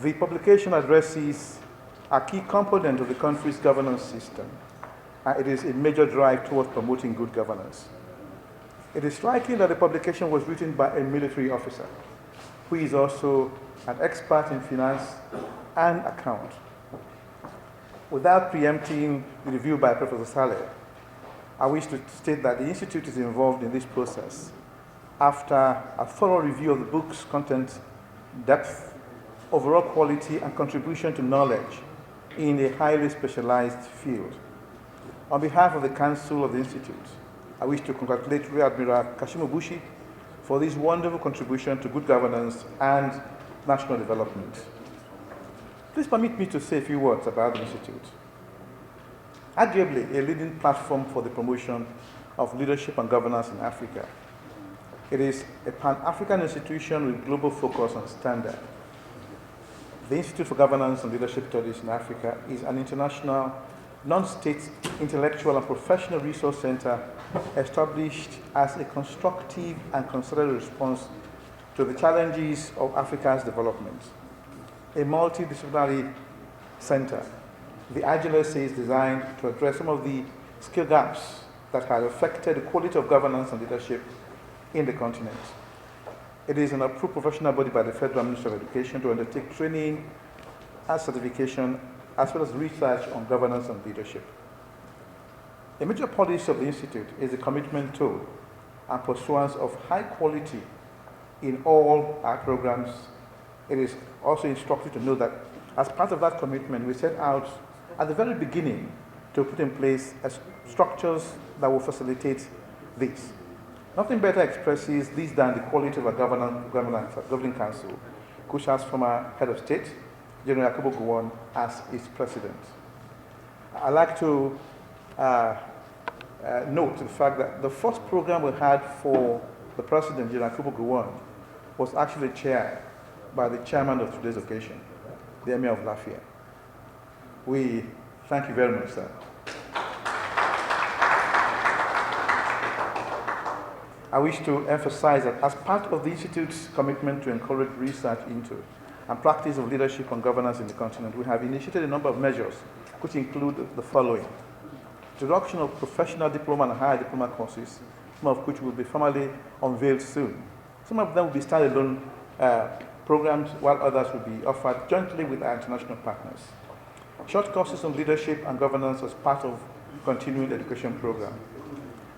The publication addresses a key component of the country's governance system, and it is a major drive towards promoting good governance. It is striking that the publication was written by a military officer, who is also an expert in finance and account. Without preempting the review by Professor Saleh, I wish to state that the Institute is involved in this process after a thorough review of the book's content, depth, overall quality, and contribution to knowledge in a highly specialized field. On behalf of the Council of the Institute, I wish to congratulate Rear Admiral Kasimu Bushi for this wonderful contribution to good governance and national development. Please permit me to say a few words about the Institute. Arguably a leading platform for the promotion of leadership and governance in Africa. It is a Pan-African institution with global focus and standard. The Institute for Governance and Leadership Studies in Africa is an international, non-state intellectual and professional resource center established as a constructive and considered response to the challenges of Africa's development. A multidisciplinary center, the IGLSA is designed to address some of the skill gaps that have affected the quality of governance and leadership in the continent. It is an approved professional body by the Federal Ministry of Education to undertake training and certification, as well as research on governance and leadership. A major policy of the Institute is the commitment to and pursuance of high quality in all our programs. It is also instructive to know that as part of that commitment, we set out at the very beginning to put in place structures that will facilitate this. Nothing better expresses this than the quality of a governing council, which has former head of state, General Yakubu Gowon, as its president. I'd like to note the fact that the first program we had for the president, General Yakubu Gowon, was actually chaired by the chairman of today's occasion, the Emir of Lafia. We thank you very much, sir. I wish to emphasize that as part of the Institute's commitment to encourage research into and practice of leadership and governance in the continent, we have initiated a number of measures which include the following. Introduction of professional diploma and higher diploma courses, some of which will be formally unveiled soon. Some of them will be standalone programs, while others will be offered jointly with our international partners. Short courses on leadership and governance as part of continuing education program.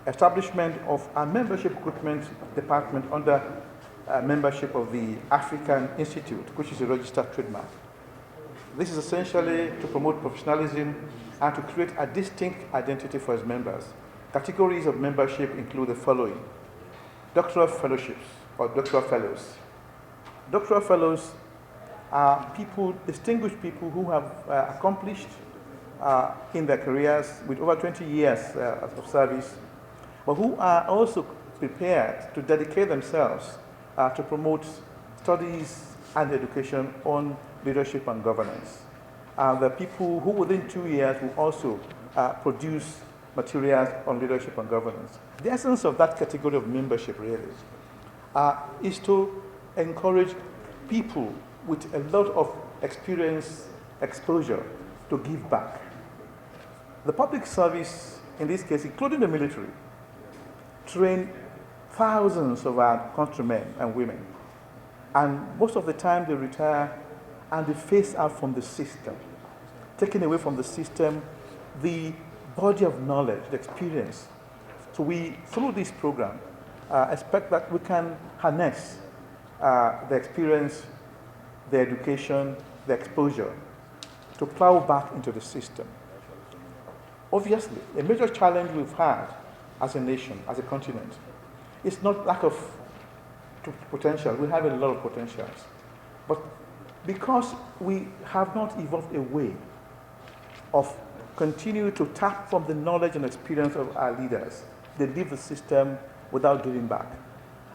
Establishment of a membership recruitment department under membership of the African Institute, which is a registered trademark. This is essentially to promote professionalism and to create a distinct identity for its members. Categories of membership include the following: doctoral fellowships or doctoral fellows. Doctoral fellows are people, distinguished people who have accomplished in their careers with over 20 years of service, but who are also prepared to dedicate themselves to promote studies and education on leadership and governance. The people who within 2 years will also produce materials on leadership and governance. The essence of that category of membership really is to encourage people with a lot of experience, exposure, to give back. The public service, in this case, including the military, train thousands of our countrymen and women. And most of the time they retire and they phase out from the system, taking away from the system the body of knowledge, the experience. So we, through this program, expect that we can harness the experience, the education, the exposure to plow back into the system. Obviously, a major challenge we've had as a nation, as a continent, is not lack of potential. We have a lot of potentials. But because we have not evolved a way of continuing to tap from the knowledge and experience of our leaders, they leave the system without giving back.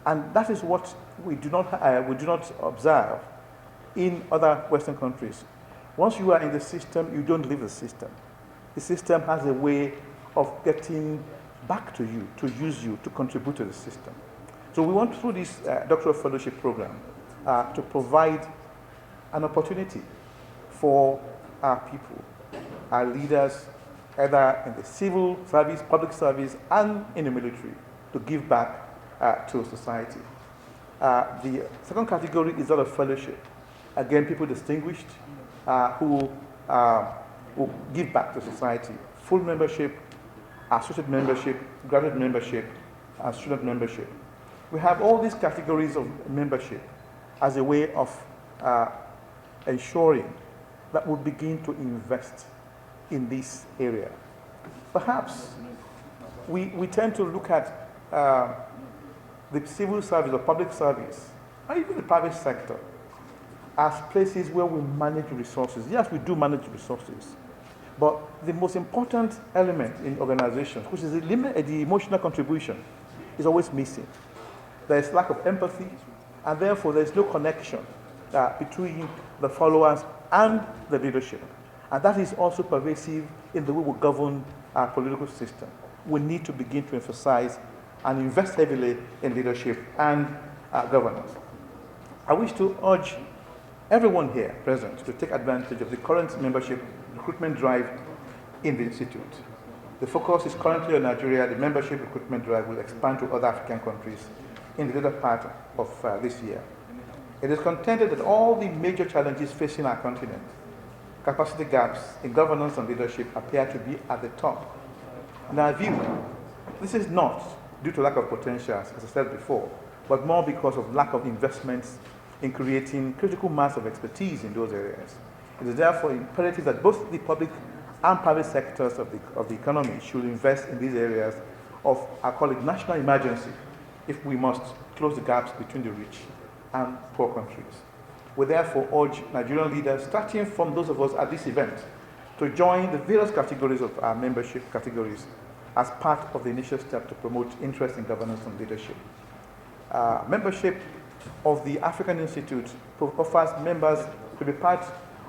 And that is what we do not observe in other Western countries. Once you are in the system, you don't leave the system. The system has a way of getting back to you, to use you, to contribute to the system. So we want, through this doctoral fellowship program, to provide an opportunity for our people, our leaders, either in the civil service, public service, and in the military, to give back to society. The second category is that of fellowship. Again, people distinguished who give back to society. Full membership, associate membership, graduate membership, and student membership. We have all these categories of membership as a way of ensuring that we begin to invest in this area. Perhaps we tend to look at the civil service or public service, or even the private sector, as places where we manage resources. Yes, we do manage resources, but the most important element in organizations, which is the emotional contribution, is always missing. There is lack of empathy, and therefore there is no connection between the followers and the leadership. And that is also pervasive in the way we govern our political system. We need to begin to emphasize and invest heavily in leadership and governance. I wish to urge everyone here present to take advantage of the current membership recruitment drive in the Institute. The focus is currently on Nigeria. The membership recruitment drive will expand to other African countries in the later part of this year. It is contended that all the major challenges facing our continent, capacity gaps in governance and leadership, appear to be at the top. In our view, this is not due to lack of potential, as I said before, but more because of lack of investments in creating critical mass of expertise in those areas. It is therefore imperative that both the public and private sectors of the economy should invest in these areas of, I call it, national emergency, if we must close the gaps between the rich and poor countries. We therefore urge Nigerian leaders, starting from those of us at this event, to join the various categories of our membership categories as part of the initial step to promote interest in governance and leadership. Membership of the African Institute offers members to be part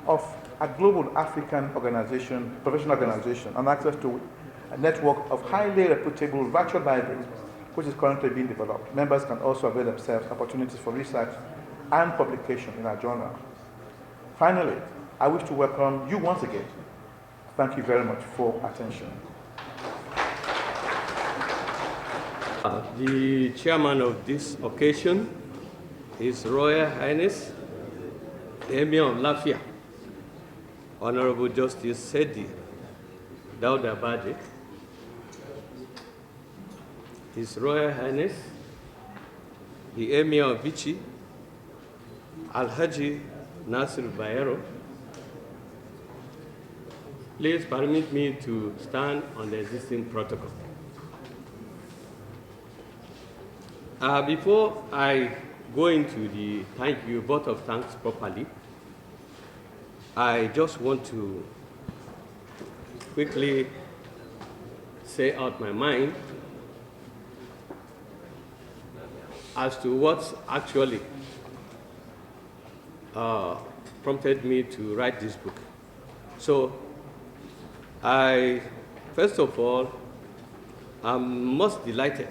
of a global African organization, professional organization, and access to a network of highly reputable virtual libraries, which is currently being developed. Members can also avail themselves opportunities for research and publication in our journal. Finally, I wish to welcome you once again. Thank you very much for attention. The chairman of this occasion is Royal Highness, the Emir of Lafia, Honorable Justice Sedi Dauda Baje, His Royal Highness, the Emir of Bushi, Alhaji Nasir Bayero. Please permit me to stand on the existing protocol. Before I go into the vote of thanks properly, I just want to quickly say out my mind as to what actually prompted me to write this book. So, first of all, I'm most delighted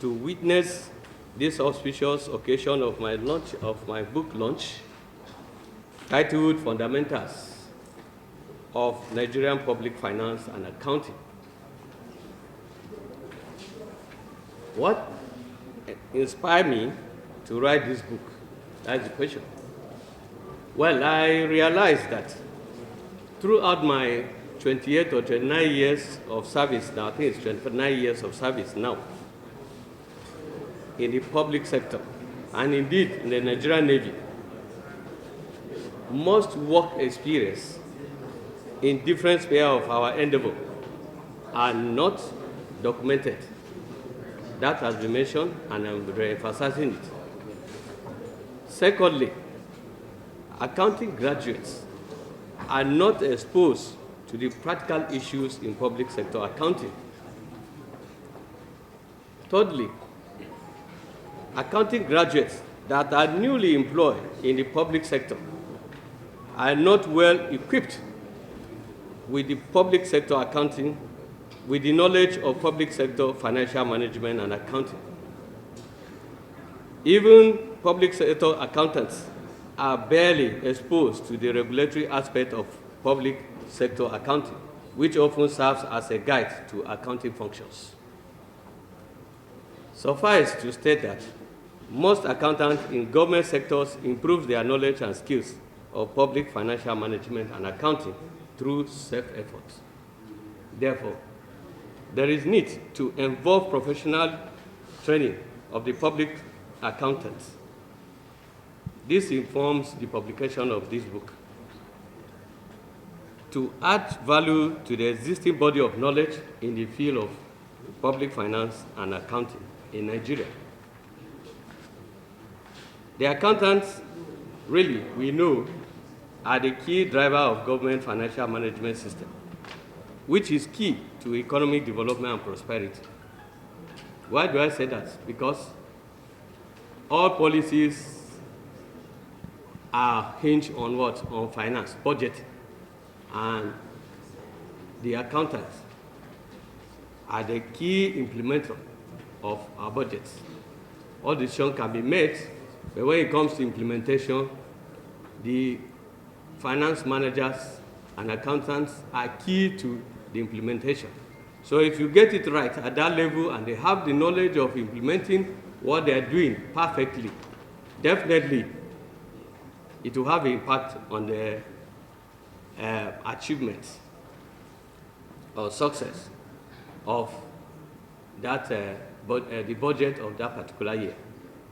to witness this auspicious occasion of my launch of my book launch, titled Fundamentals of Nigerian Public Finance and Accounting. What inspired me to write this book? That's the question. Well, I realized that throughout my 28 or 29 years of service now, I think it's 29 years of service now, in the public sector, and indeed in the Nigerian Navy, most work experience in different spheres of our endeavor are not documented. That has been mentioned, and I'm re-emphasizing it. Secondly, accounting graduates are not exposed to the practical issues in public sector accounting. Thirdly, accounting graduates that are newly employed in the public sector are not well equipped with the public sector accounting, with the knowledge of public sector financial management and accounting. Even public sector accountants are barely exposed to the regulatory aspect of public sector accounting, which often serves as a guide to accounting functions. Suffice to state that most accountants in government sectors improve their knowledge and skills of public financial management and accounting through self-effort. Therefore, there is need to involve professional training of the public accountants. This informs the publication of this book. To add value to the existing body of knowledge in the field of public finance and accounting in Nigeria. The accountants, really, we know, are the key driver of government financial management system, which is key to economic development and prosperity. Why do I say that? Because all policies are hinged on what? On finance, budget, and the accountants are the key implementer of our budgets. All decisions can be made, but when it comes to implementation, the finance managers and accountants are key to the implementation. So if you get it right at that level and they have the knowledge of implementing what they're doing perfectly, definitely it will have an impact on the achievements or success of that, the budget of that particular year.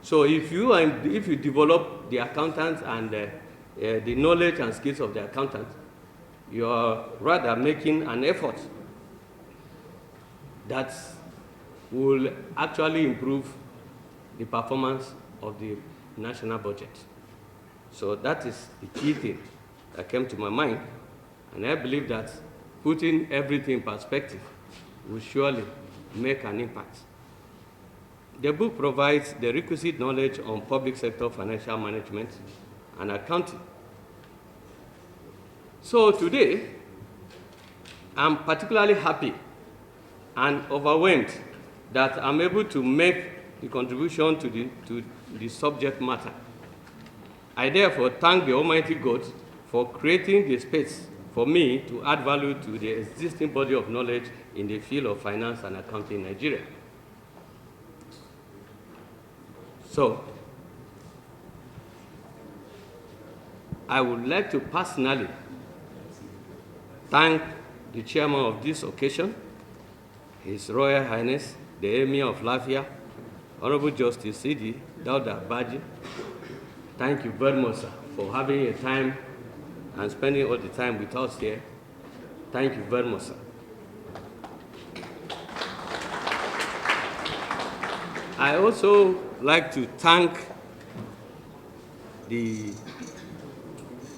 So if you develop the accountants and the knowledge and skills of the accountant, you are rather making an effort that will actually improve the performance of the national budget. So that is the key thing that came to my mind, and I believe that putting everything in perspective will surely make an impact. The book provides the requisite knowledge on public sector financial management and accounting. So today, I'm particularly happy and overwhelmed that I'm able to make the contribution to the subject matter. I therefore thank the Almighty God for creating the space for me to add value to the existing body of knowledge in the field of finance and accounting in Nigeria. So, I would like to personally thank the chairman of this occasion, His Royal Highness, the Emir of Lafia, Honorable Justice Sidi Dauda Baji. Thank you very much, sir, for having a time and spending all the time with us here. Thank you very much, sir. I also like to thank the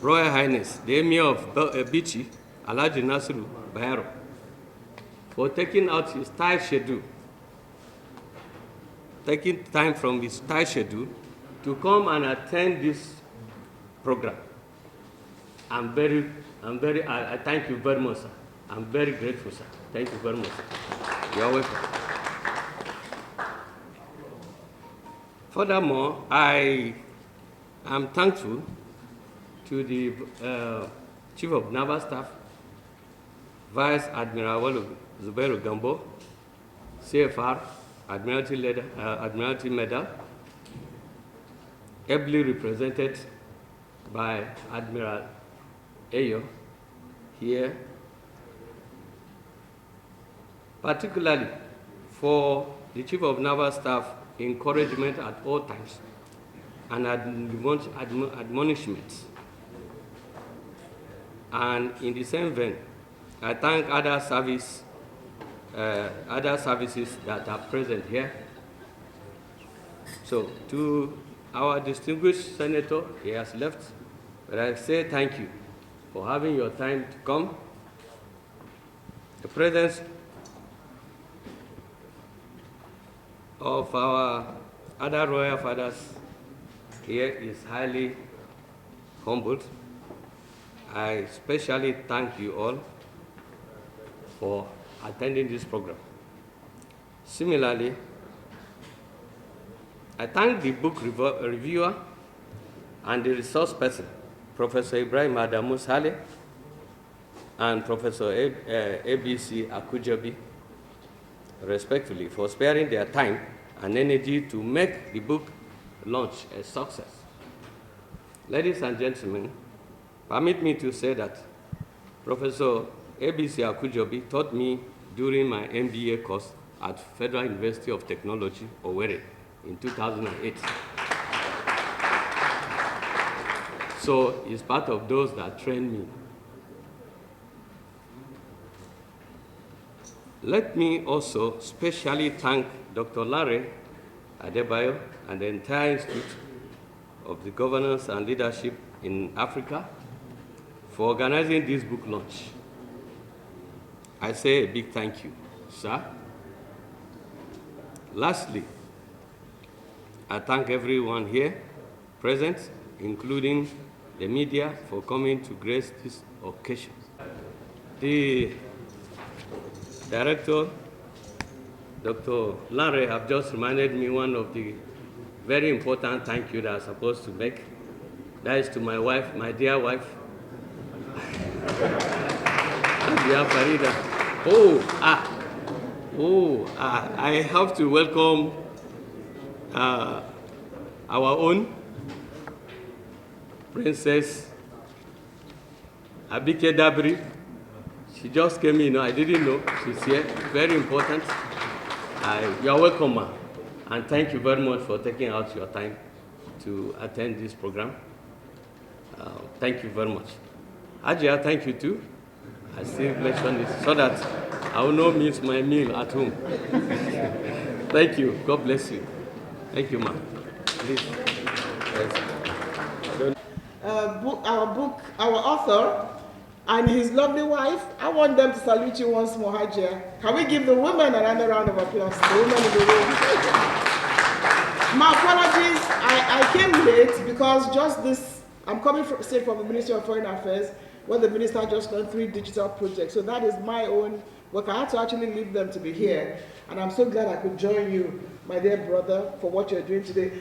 Royal Highness, the Emir of Bushi, Alhaji Nasiru Bayero, for taking out his tight schedule, taking time from his tight schedule to come and attend this program. I thank you very much, sir. I'm very grateful, sir. Thank you very much, sir. You're welcome. Furthermore, I am thankful to the Chief of Naval Staff, Vice Admiral Zubairu Gambo, CFR, Admiralty Medal, ably represented by Admiral Ayo here, particularly for the Chief of Naval Staff encouragement at all times and admonishments. And in the same vein, I thank other services that are present here. So to our distinguished senator, he has left, but I say thank you for having your time to come. The presence of our other royal fathers here is highly humbled. I especially thank you all for attending this program. Similarly, I thank the book reviewer and the resource person, Professor Ibrahim Adamu Saleh, and Professor ABC Akujobi, respectfully, for sparing their time and energy to make the book launch a success. Ladies and gentlemen, permit me to say that Professor ABC Akujobi taught me during my MBA course at Federal University of Technology, Owerri, in 2008. So he's part of those that trained me. Let me also specially thank Dr. Larry Adebayo and the entire Institute of the Governance and Leadership in Africa for organizing this book launch. I say a big thank you, sir. Lastly, I thank everyone here present, including the media, for coming to grace this occasion. The director, Dr. Larry, have just reminded me one of the very important thank you that I'm supposed to make. That is to my wife, my dear wife, dear Farida. I have to welcome our own Princess Abike Dabri. She just came in, I didn't know she's here. Very important. You are welcome, ma. And thank you very much for taking out your time to attend this program. Thank you very much. Ajia, thank you too. I still mention this so that I will not miss my meal at home. Thank you. God bless you. Thank you, ma'am. Please. Our author, and his lovely wife. I want them to salute you once more, Hajia. Can we give the women another round of applause? The women in the room. My apologies, I came late because just this, I'm coming straight from the Ministry of Foreign Affairs, where the minister just done 3 digital projects. So that is my own work. I had to actually leave them to be here. And I'm so glad I could join you, my dear brother, for what you're doing today.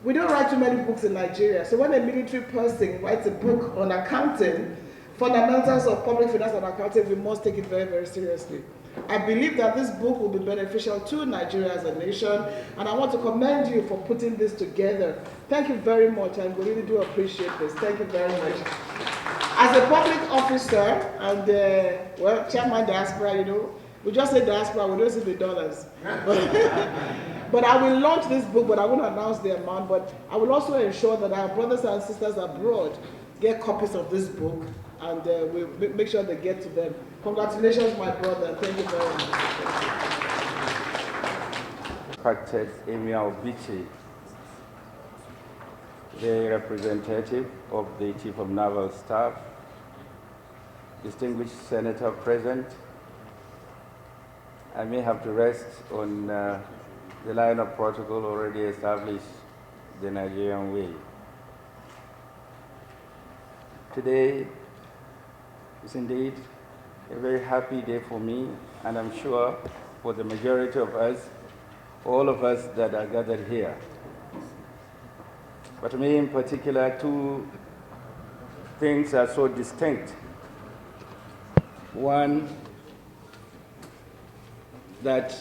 We don't write too many books in Nigeria. So when a military person writes a book on accounting, fundamentals of public finance and accounting, we must take it very, very seriously. I believe that this book will be beneficial to Nigeria as a nation, and I want to commend you for putting this together. Thank you very much, and we really do appreciate this. Thank you very much. As a public officer and, well, chairman diaspora, you know, we just say diaspora, we don't say the dollars. But I will launch this book, but I won't announce the amount, but I will also ensure that our brothers and sisters abroad get copies of this book, and we'll make sure they get to them. Congratulations, my brother. Thank you very much. Respected Admiral Bushi, the representative of the Chief of Naval Staff, distinguished senator present, I may have to rest on the line of protocol already established the Nigerian way. Today is indeed a very happy day for me, and I'm sure for the majority of us, all of us that are gathered here. But to me in particular, 2 things are so distinct. One, that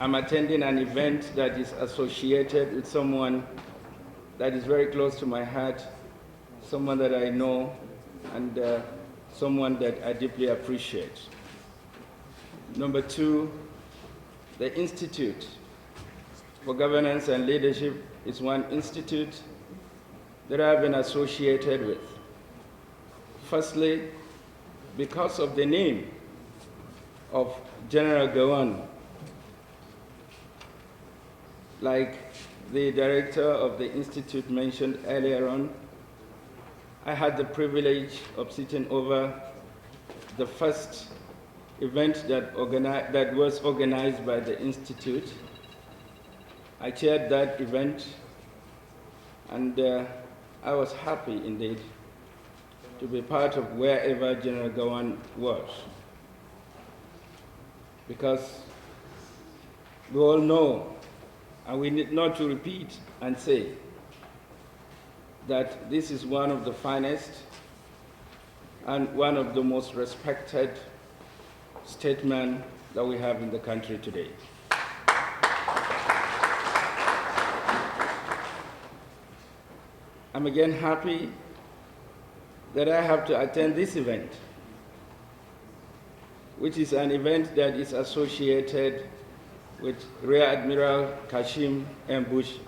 I'm attending an event that is associated with someone that is very close to my heart, someone that I know, and someone that I deeply appreciate. Number 2, the Institute for Governance and Leadership is one institute that I've been associated with. Firstly, because of the name of General Gowon. Like the director of the Institute mentioned earlier on, I had the privilege of sitting over the first event that was organized by the Institute. I chaired that event, and I was happy indeed to be part of wherever General Gowon was. Because we all know, and we need not to repeat and say, that this is one of the finest and one of the most respected statesmen that we have in the country today. I'm again happy that I have to attend this event, which is an event that is associated with Rear Admiral Kasimu and Bushi.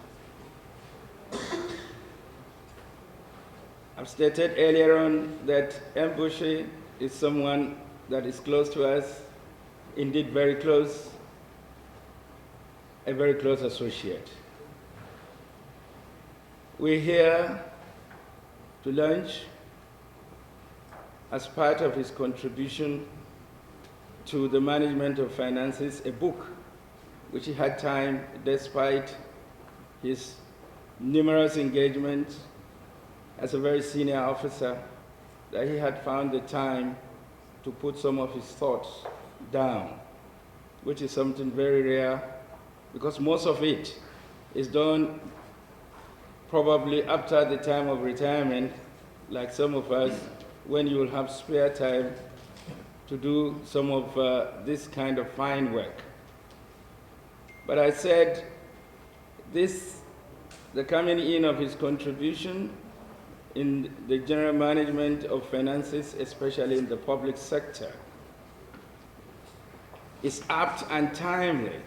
I've stated earlier on that Bushi is someone that is close to us, indeed very close, a very close associate. We're here to launch, as part of his contribution to the management of finances, a book which he had time, despite his numerous engagements as a very senior officer, that he had found the time to put some of his thoughts down, which is something very rare, because most of it is done probably after the time of retirement, like some of us, when you will have spare time to do some of this kind of fine work. But I said the coming in of his contribution in the general management of finances, especially in the public sector, is apt and timely,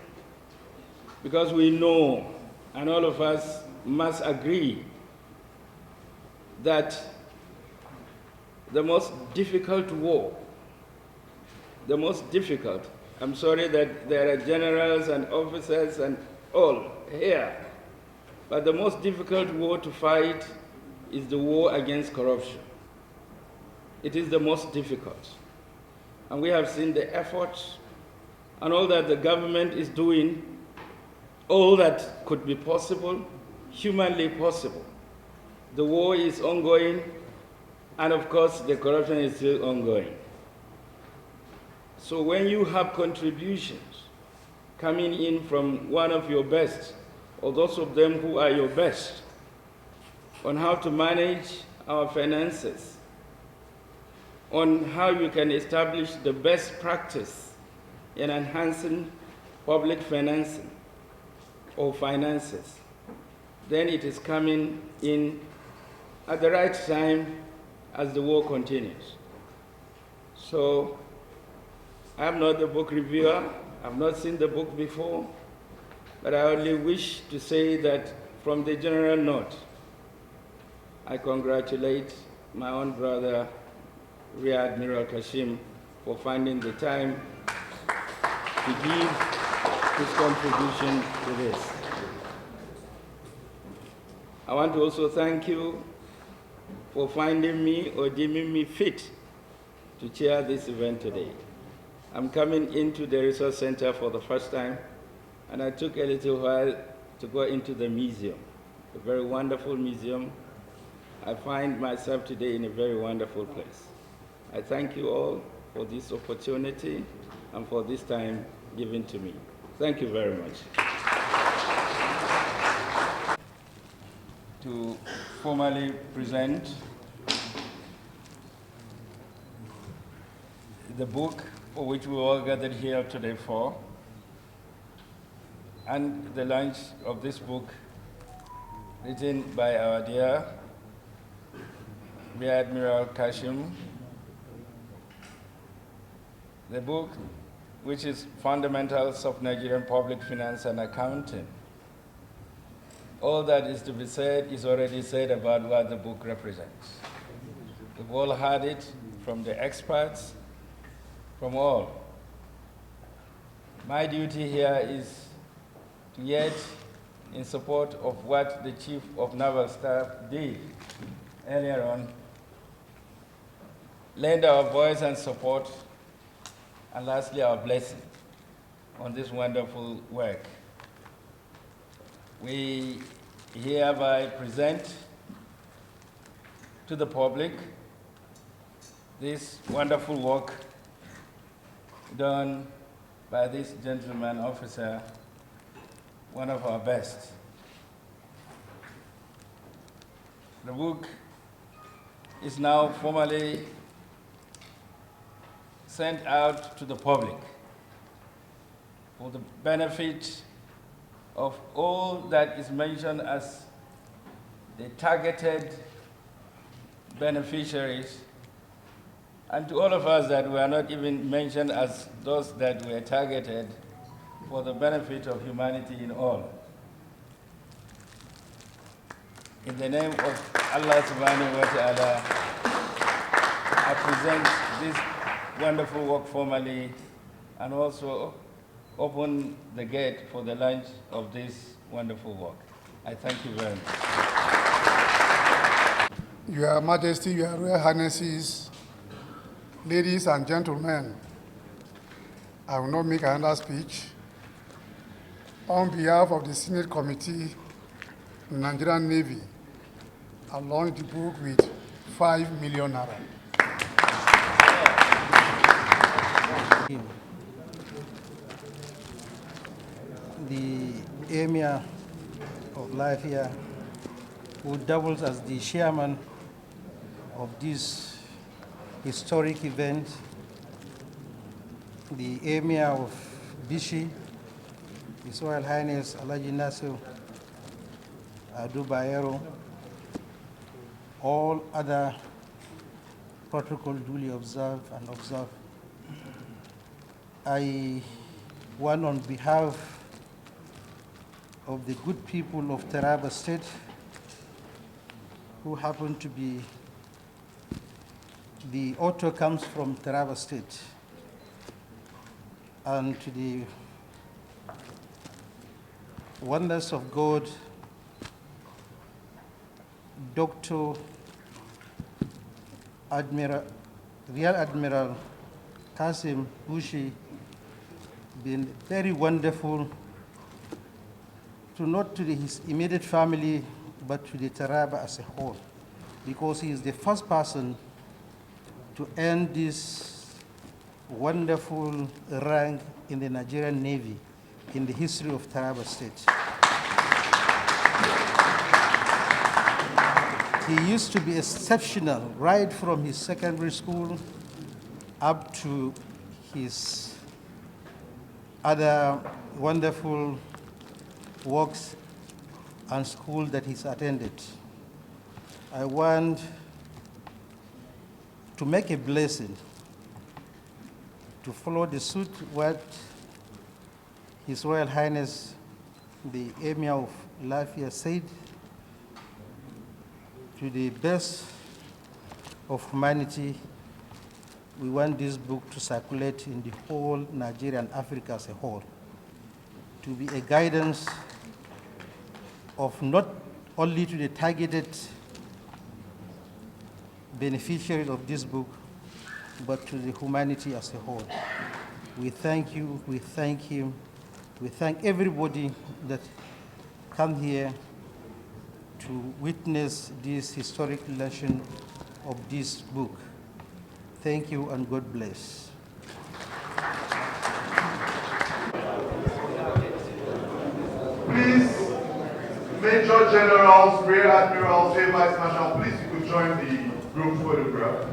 because we know, and all of us must agree, that the most difficult war, I'm sorry that there are generals and officers and all here, but the most difficult war to fight is the war against corruption. It is the most difficult. And we have seen the efforts and all that the government is doing, all that could be possible, humanly possible. The war is ongoing, and of course the corruption is still ongoing. So when you have contributions coming in from one of your best, or those of them who are your best, on how to manage our finances, on how you can establish the best practice in enhancing public financing or finances, then it is coming in at the right time as the war continues. So I'm not the book reviewer, I've not seen the book before, but I only wish to say that from the general note, I congratulate my own brother, Rear Admiral Kasimu, for finding the time to give his contribution to this. I want to also thank you for finding me or deeming me fit to chair this event today. I'm coming into the Resource Center for the first time, and I took a little while to go into the museum, a very wonderful museum. I find myself today in a very wonderful place. I thank you all for this opportunity and for this time given to me. Thank you very much. To formally present the book for which we all gathered here today for, and the launch of this book written by our dear Rear Admiral Kasimu. The book, which is Fundamentals of Nigerian Public Finance and Accounting. All that is to be said is already said about what the book represents. We've all heard it from the experts, from all. My duty here is to yet, in support of what the Chief of Naval Staff did earlier on, lend our voice and support, and lastly, our blessing on this wonderful work. We hereby present to the public this wonderful work done by this gentleman officer, one of our best. The book is now formally sent out to the public for the benefit of all that is mentioned as the targeted beneficiaries, and to all of us that were not even mentioned as those that were targeted, for the benefit of humanity in all. In the name of Allah subhanahu wa ta'ala, I present this wonderful work formally and also open the gate for the launch of this wonderful work. I thank you very much. Your Majesty, Your Royal Highnesses, ladies and gentlemen, I will not make another speech. On behalf of the Senate Committee, Nigerian Navy, I launched the book with 5 million naira. The Emir of Life here, who doubles as the chairman of this historic event, the Emir of Bushi, His Royal Highness Alhaji Nasir Adu Bayero, all other protocol duly observed and observed. I want, on behalf of the good people of Taraba State, who happen to be, the author comes from Taraba State, and to the wonders of God, Dr. Admiral, Real Admiral Kasimu Bushi, been very wonderful to not to his immediate family, but to the Taraba as a whole, because he is the first person to earn this wonderful rank in the Nigerian Navy in the history of Taraba State. He used to be exceptional right from his secondary school up to his other wonderful works and school that he's attended. I want to make a blessing to follow the suit what His Royal Highness the Emir of Lafia said. To the best of humanity, we want this book to circulate in the whole Nigeria and Africa as a whole, to be a guidance of not only to the targeted beneficiaries of this book, but to the humanity as a whole. We thank you, we thank him, we thank everybody that come here to witness this historic lesson of this book. Thank you and God bless. Please, Major Generals, Rear Admirals, Air Vice Marshal, please you could join the group photograph.